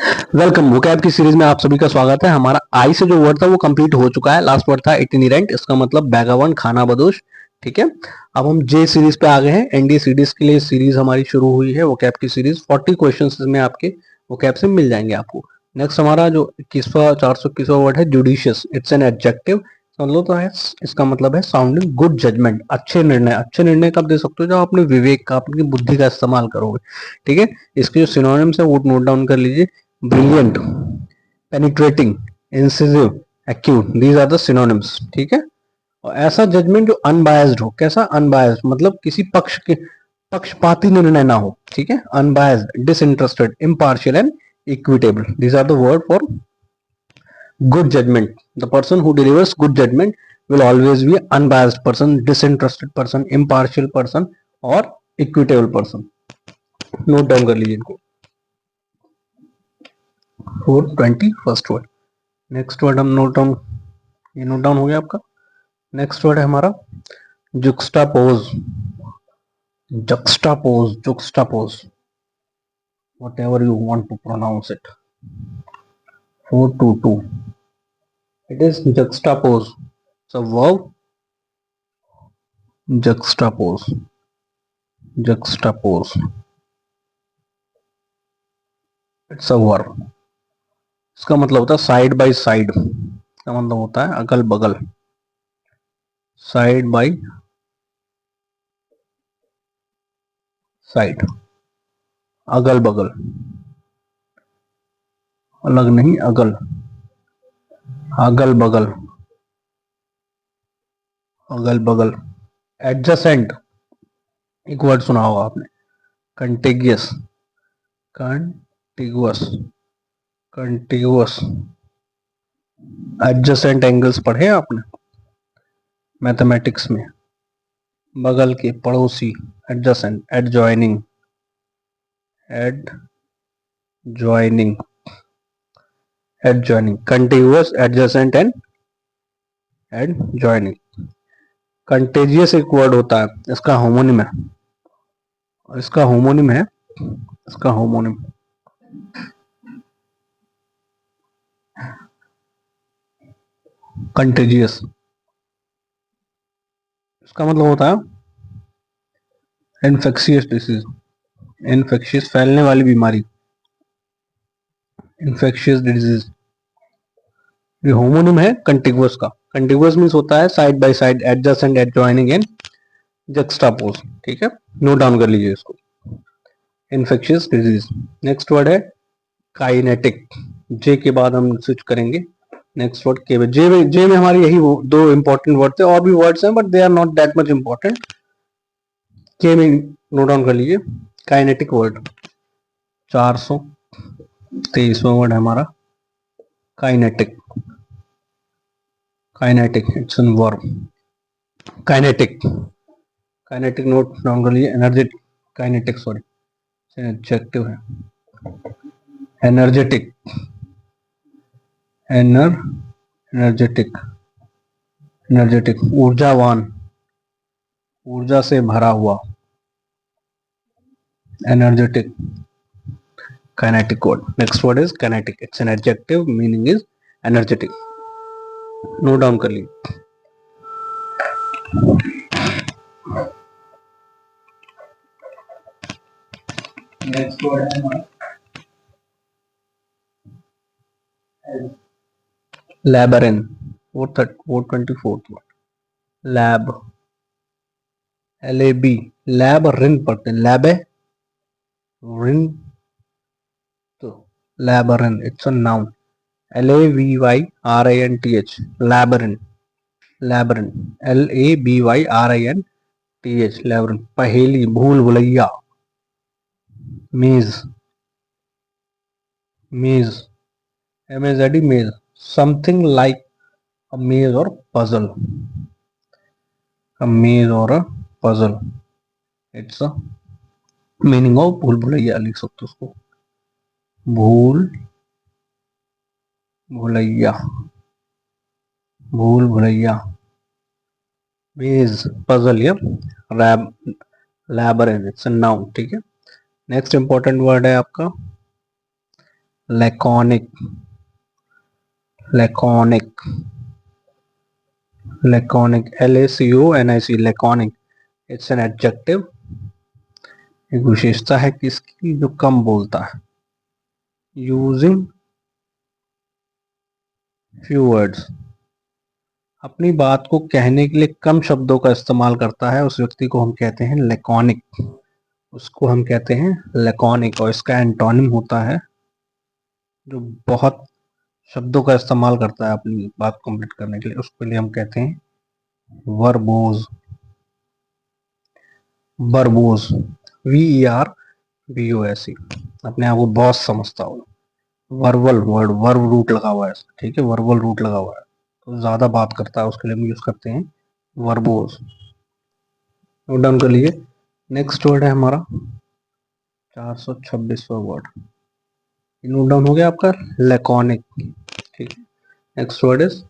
Welcome. Vocab की series में आप सभी का स्वागत है। हमारा आई से जो वर्ड था वो कंप्लीट हो चुका है। लास्ट वर्ड था इटिनेरेंट, इसका मतलब बैगावन, खाना बदोश। ठीक है, अब हम जे सीरीज पे आ गए हैं। एनडी सीरीज के लिए सीरीज हमारी शुरू हुई है, वोकैब की सीरीज 40 क्वेश्चंस में आपके वोकैब से मिल जाएंगे आपको। नेक्स्ट हमारा जो 21वां 421वां वर्ड है जुडिशियस। इट्स एन एडजेक्टिव, मतलब तो है, इसका मतलब है साउंडिंग गुड जजमेंट, अच्छे निर्णय। अच्छे निर्णय कब दे सकते हो? जब अपने विवेक का, अपनी बुद्धि का इस्तेमाल करोगे। ठीक है, इसके जो सिनोनिम्स है वो नोट डाउन कर लीजिए। Brilliant, penetrating, incisive, acute, these are the synonyms. ठीक है, और ऐसा जजमेंट जो अनबायस्ड हो। कैसा अनबायस्ड? मतलब किसी पक्ष के पक्षपाती निर्णय ना हो। ठीक है, unbiased, disinterested, impartial and equitable, these are the word for good judgment. The person who delivers good judgment will always be an unbiased person, disinterested person, impartial person और equitable person. नोट डाउन कर लीजिए इनको। 421st word. Next word हम note down, ये note down हो गया आपका। Next word है हमारा जुक्स्टापोज। juxtapose, juxtapose, whatever you want to pronounce it. 422, it is juxtapose. It's a verb, juxtapose, juxtapose, it's a verb. इसका मतलब होता है साइड बाय साइड। इसका मतलब होता है अगल बगल, साइड बाय साइड, अगल बगल, अलग नहीं, अगल, अगल बगल, अगल बगल। एडजेसेंट, एक वर्ड सुना होगा आपने, कंटिगियस, कंटिगुअस, कंटिगुअस। एडजेसेंट एंगल्स पढ़े आपने मैथमेटिक्स में? बगल के, पड़ोसी, adjacent, adjoining, adjoining, adjoining, contiguous, adjacent and adjoining. Contagious एक वर्ड होता है, इसका होमोनिम है, और इसका होमोनिम है, इसका होमोनिम कंटेजियस। इसका मतलब होता है इन्फेक्शियस डिसीज, इन्फेक्शियस, फैलने वाली बीमारी, इन्फेक्शियस डिजीज। ये होमोनिम है कंटिगुअस का। कंटिगुअस मीन्स होता है side by side, adjacent, adjoining and juxtapose. ठीक है, नोट डाउन कर लीजिए इसको, इन्फेक्शियस डिजीज। नेक्स्ट वर्ड है काइनेटिक। जे के बाद हम स्विच करेंगे नेक्स्ट वर्ड के। जे में हमारी यही दो इंपॉर्टेंट वर्ड थे, और भी वर्ड्स हैं but they are not that much important. के में नोट डाउन कर लीजिए काइनेटिक वर्ड। 423वां वर्ड है हमारा kinetic. Kinetic, it's an verb. Kinetic, kinetic note down कर लीजिए। एनर्जेटिक, काइनेटिक सॉरी, एडजेक्टिव है। एनर्जेटिक, एनर्जेटिक, एनर्जेटिक, ऊर्जावान, ऊर्जा से भरा हुआ, energetic, kinetic word. Next word is kinetic, it's an adjective, meaning is energetic. Note down कर लीजिए। नेक्स्ट वर्ड है हमारा लैबरिन। 424th word, lab, LAB, lab रिन पढ़ते हैं, लैब रिन, तो लैबरिन, it's a noun, LABYRINTH, लैबरिन, लैबरिन, LABYRINTH, लैबरिन। पहेली, भूल भुलैया, मेज, मेज, MAZD, मेज, समथिंग लाइक अ मेज और पजल, अ मेज और a puzzle, it's a meaning of भूल भुलैया, लिख सकते हो उसको, भूल भुलैया, भूल भुलैया, मेज, पजल या रैब, लैबरिन, इट्स अ नाउन। ठीक है, नेक्स्ट इंपॉर्टेंट वर्ड है आपका laconic, laconic, laconic, laconic, laconic, it's an adjective, एक विशेषता है किसकी, जो कम बोलता है, यूजिंग फ्यू वर्ड्स, अपनी बात को कहने के लिए कम शब्दों का इस्तेमाल करता है, उस व्यक्ति को हम कहते हैं लैकोनिक, उसको हम कहते हैं लैकोनिक। और इसका एंटोनिम होता है जो बहुत शब्दों का इस्तेमाल करता है अपनी बात कंप्लीट करने के लिए, उसके लिए हम कहते हैं वर्बोज, वर्बोज, VERBOS, अपने आप को बॉस समझता हो। वर्बल वर्ड, वर्ब रूट लगा हुआ है, ठीक है, वर्बल रूट लगा हुआ है, तो ज्यादा बात करता है, उसके लिए हम यूज करते हैं वर्बोज। नोट डाउन कर लीजिए। नेक्स्ट वर्ड है हमारा 426वां वर्ड, नोट डाउन हो गया आपका, लैकोनिक, ठीक है। Next word is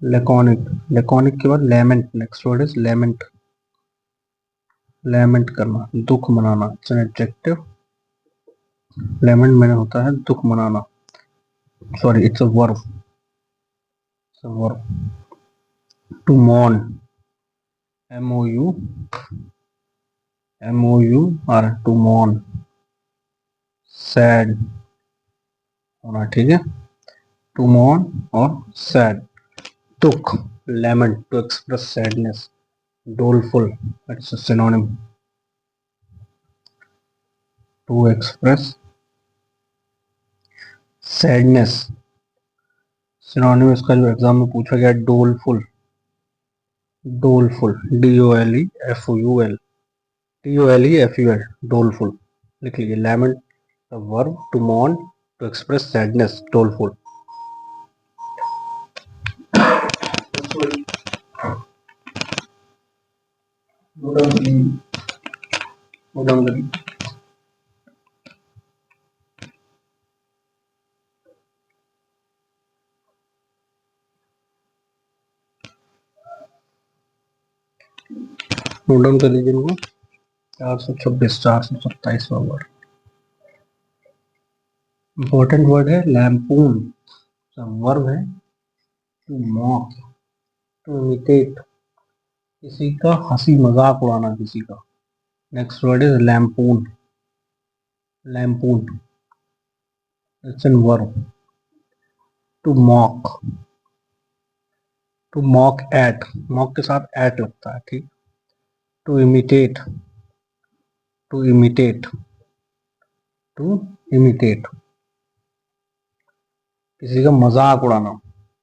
laconic, laconic के बाद lament, next word is lament, lament करना, दुख मनाना, इट्स एन एडजेक्टिव, लेमेंट मैंने होता है दुख मनाना, sorry it's a verb, it's a verb. To mourn, MOUR, to mourn, sad होना, ठीक है, टू मॉर्न और सैड, दुख, lament, to express sadness, doleful, it's a synonym, to express sadness, synonym इसका जो एग्जाम में पूछा गया, doleful, doleful, DOLEFUL, DOLEFUL, doleful लिख लीजिए। lament the verb to mourn, to express sadness, doleful। Note down कर लीजिए इनको। 426, 427वां वर्ड, इंपॉर्टेंट वर्ड है लैम्पून, वर्ब है टू मॉक, टू इमिटेट, किसी का हंसी मजाक उड़ाना किसी का। Next word is lampoon, lampoon, it's an verb, to mock, to mock at, mock के साथ एट लगता है, ठीक। To imitate, to imitate, to imitate, किसी का मजाक उड़ाना,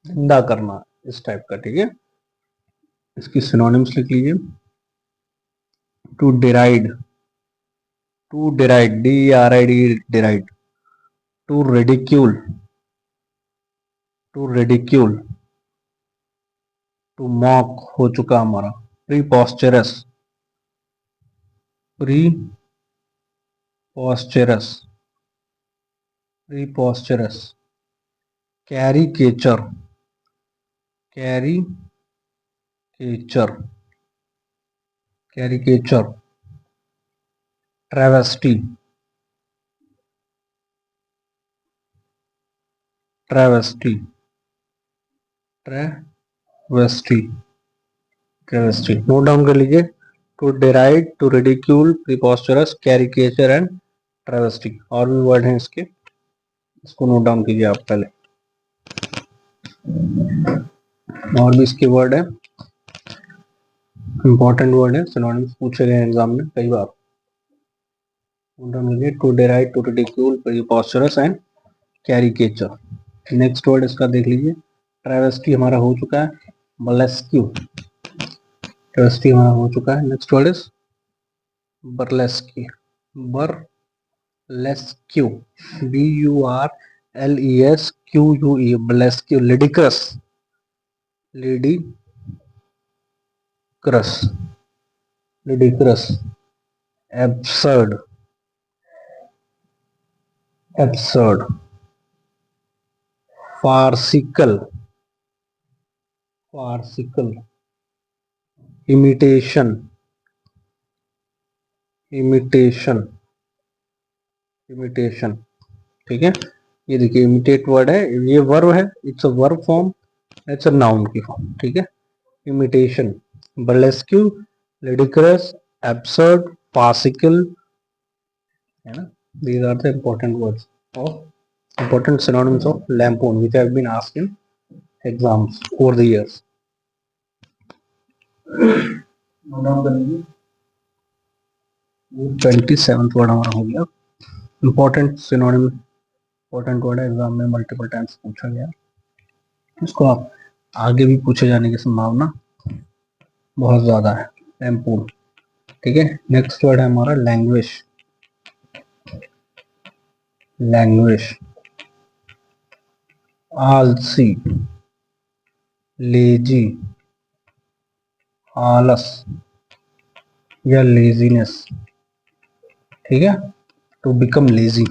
निंदा करना, इस टाइप का, ठीक है। इसकी सिनोनिम्स लिख लीजिए। To deride, to deride, DERID, deride, to ridicule, to ridicule, to mock हो चुका हमारा, preposterous, preposterous, preposterous, caricature, caricature, caricature, travesty, travesty, travesty, travesty, note down कर लीजिए। To deride, to ridicule, preposterous, caricature and travesty, और भी word हैं इसके, इसको नोट डाउन कीजिए आप पहले, और भी इसके वर्ड है, इंपॉर्टेंट वर्ड है, सिनोनिम्स पूछे गए एग्जाम में कई बार, नोट डाउन कीजिए। To deride, to ridicule, preposterous and caricature. Next word इसका देख लीजिए, ट्रेवेस्टी हमारा हो चुका है, बर्लेस्क्यू, ट्रेवेस्टी हमारा हो चुका है। Next word is burlesque, burlesque, BURLESQUE, burlesque, ludicrous, ludicrous, ludicrous, absurd, absurd, farcical, farcical, imitation, imitation, imitation, ठीक है। ये देखिए इमिटेट वर्ड है, ये वर्ब है, it's a verb form, it's a noun की फॉर्म, ठीक है। इमिटेशन, बर्लेस्क्यू, रिडिकुलस, एब्सर्ड, फार्सिकल, है ना। These are the important words of important synonyms of lampoon which have been asked in exams over the years. Note down कर लीजिए। 27th word हमारा हो गया। इंपॉर्टेंट सिनोनिम, इंपॉर्टेंट वर्ड है, exam में multiple times पूछा गया, इसको आप आगे भी पूछे जाने की संभावना बहुत ज्यादा है। लैम्पून, ठीक है। नेक्स्ट वर्ड है हमारा लैंग्वेज। लैंग्वेज, आलसी, लेजी, आलस या लेजीनेस, ठीक है। To become lazy,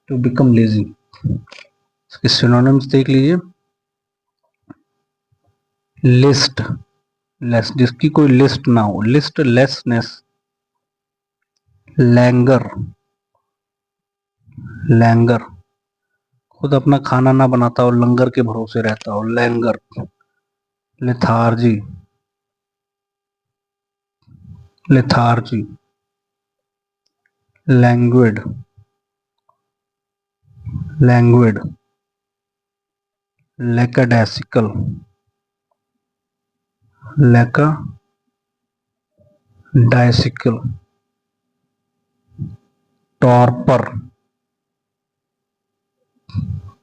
to become lazy, इसके सिनोनिम्स देख लीजिए। लिस्ट, लेस, जिसकी कोई लिस्ट ना हो, लिस्ट लेसनेस। लैंगर, लैंगर, खुद अपना खाना ना बनाता हो, लंगर के भरोसे रहता हो, languor. Lethargy, lethargy, languid, languid, lackadaisical, lackadaisical, torpor,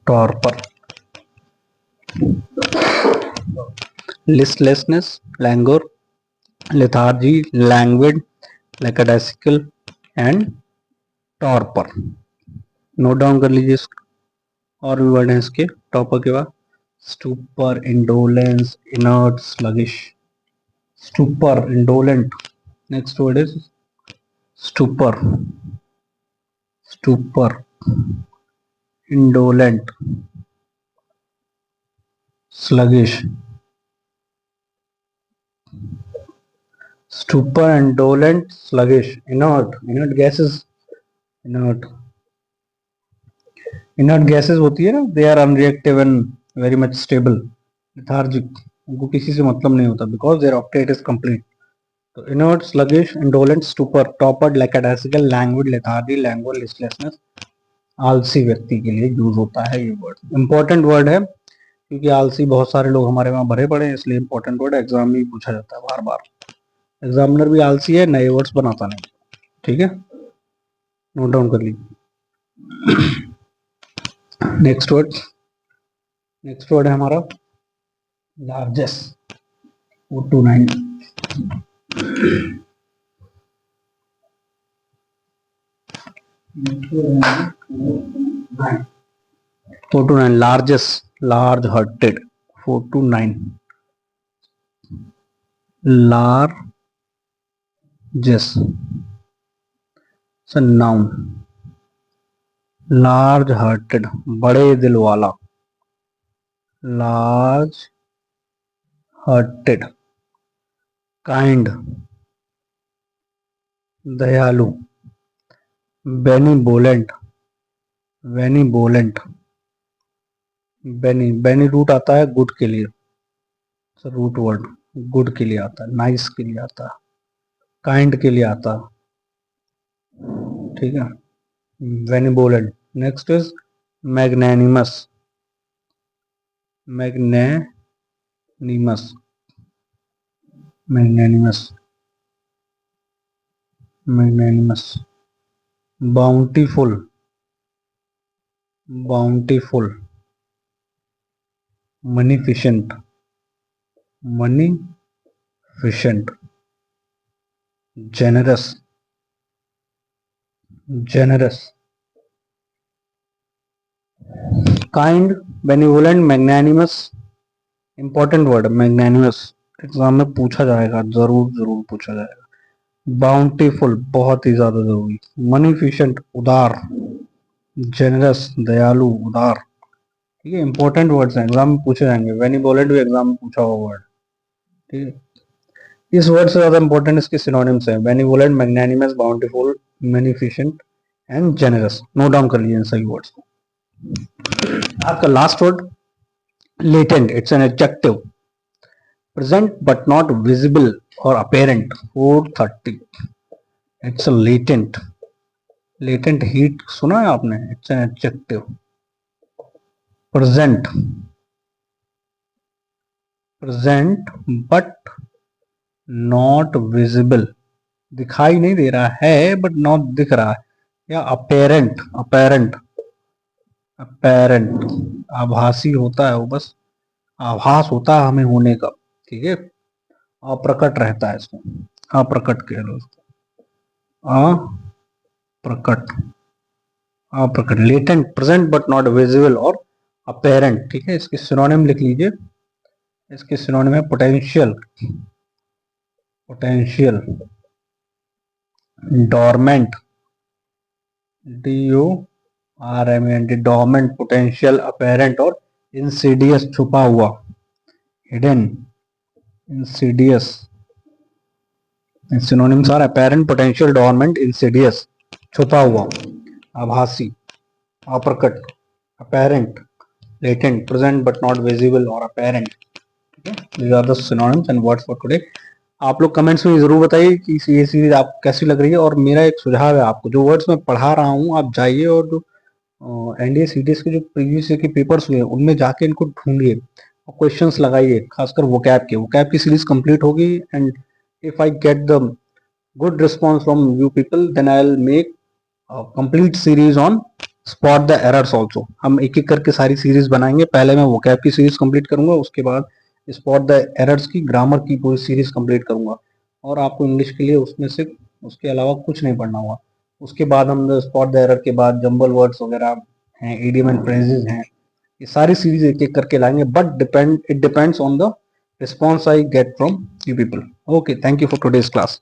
torpor, listlessness, languor, lethargy, languid, lackadaisical and torpor. Note down कर लीजिए इसको। और भी वर्ड हैं इसके टॉपर के बाद, stupor, indolence, inert, sluggish. Stupor, indolent, next word is stupor, stupor, indolent, sluggish. Stupor, indolent, sluggish, inert, inert gases, inert, inert gases होती है ना, they are unreactive and very much stable. Lethargic, उनको किसी से मतलब नहीं होता because their octet is complete. तो inert, sluggish, indolent, stupor, torpid, lackadaisical, languid, lethargy, language, listlessness, आलसी व्यक्ति के लिए यूज होता है ये वर्ड। इंपॉर्टेंट वर्ड है क्योंकि आलसी बहुत सारे लोग हमारे वहां भरे पड़े हैं, इसलिए इंपॉर्टेंट वर्ड एग्जाम में पूछा जाता है बार बार। एग्जामिनर भी आलसी है, नए वर्ड्स बनाता नहीं, ठीक है। नोट डाउन कर लीजिए। नेक्स्ट वर्ड, नेक्स्ट वर्ड है हमारा largest, 429। 429, largest, large hearted, 429, largest, noun, large hearted, बड़े दिल वाला, लार्ज हार्टेड, काइंड, दयालु, बेनीवोलेंट, बेनीवोलेंट, बेनी, बेनी रूट आता है गुड के लिए, रूट वर्ड गुड के लिए आता है, नाइस के लिए आता है, काइंड के लिए आता है, ठीक है। Benevolent. Next is magnanimous, magnanimous, magnanimous, magnanimous, bountiful, bountiful, munificent, munificent, generous, generous, kind, benevolent, magnanimous. Important word magnanimous, exam में पूछा जाएगा, जरूर जरूर पूछा जाएगा। बाउंटीफुल, बहुत ही ज्यादा जरूरी। मनीफिशेंट, उदार। जेनरस, दयालु, उदार, ठीक है। इंपॉर्टेंट वर्ड्स हैं, एग्जाम में पूछे जाएंगे। बेनिवोलेंट भी एग्जाम में पूछा हुआ वर्ड, ठीक है। इस वर्ड से ज्यादा इंपॉर्टेंट इसके सिनोनिम्स हैं, benevolent, magnanimous, bountiful, munificent, and generous. Note down कर लीजिए इन सभी वर्ड्स को। आपका last word latent, it's an adjective, present but not visible और apparent. 4:30, it's a latent. Latent heat सुना है आपने? It's an adjective. Present, present but not visible, दिखाई नहीं दे रहा है बट नॉट दिख रहा है। या अपेरेंट, अपेरेंट, अपेरेंट आभासी होता है, वो बस आभास होता है हमें होने का, ठीक है। अप्रकट रहता है इसको, अप्रकट कह लो इसको, अप्रकट, अप्रकट। Latent, present but not visible और अपेरेंट, ठीक है। इसके सिनोनिम लिख लीजिए। इसके सिनोनिम है potential, potential, dormant, DORMENT, dormant, potential, apparent और इंसीडियस, छुपा हुआ, hidden, insidious. Synonyms are apparent, potential, dormant, insidious, छुपा हुआ, आभासी, अप्रकट, apparent, latent, present but not visible और apparent. These are the synonyms and words for today. आप लोग कमेंट्स में जरूर बताइए कि ये सीरीज आपको कैसी लग रही है। और मेरा एक सुझाव है आपको, जो वर्ड्स मैं पढ़ा रहा हूँ आप जाइए और जो एनडीए सीडीएस के जो प्रीवियस ईयर के पेपर्स हुए उनमें जाके इनको ढूंढिए और क्वेश्चंस लगाइए, खासकर वोकैब की सीरीज कंप्लीट होगी। And if I get the good response from you people then I will make complete series on spot the errors also. हम एक एक करके सारी सीरीज बनाएंगे। पहले मैं वोकैब की सीरीज कंप्लीट करूंगा, उसके बाद स्पॉट द एरर्स की, ग्रामर की पूरी सीरीज कंप्लीट करूंगा। और आपको इंग्लिश के लिए उसमें से उसके अलावा कुछ नहीं पढ़ना होगा। उसके बाद हम स्पॉट द एरर के बाद जंबल वर्ड्स वगैरह हैं, इडियम एंड फ्रेजेस हैं, ये सारी सीरीज एक एक करके लाएंगे। But it depends on the response I get from you people. Okay, thank you for today's class.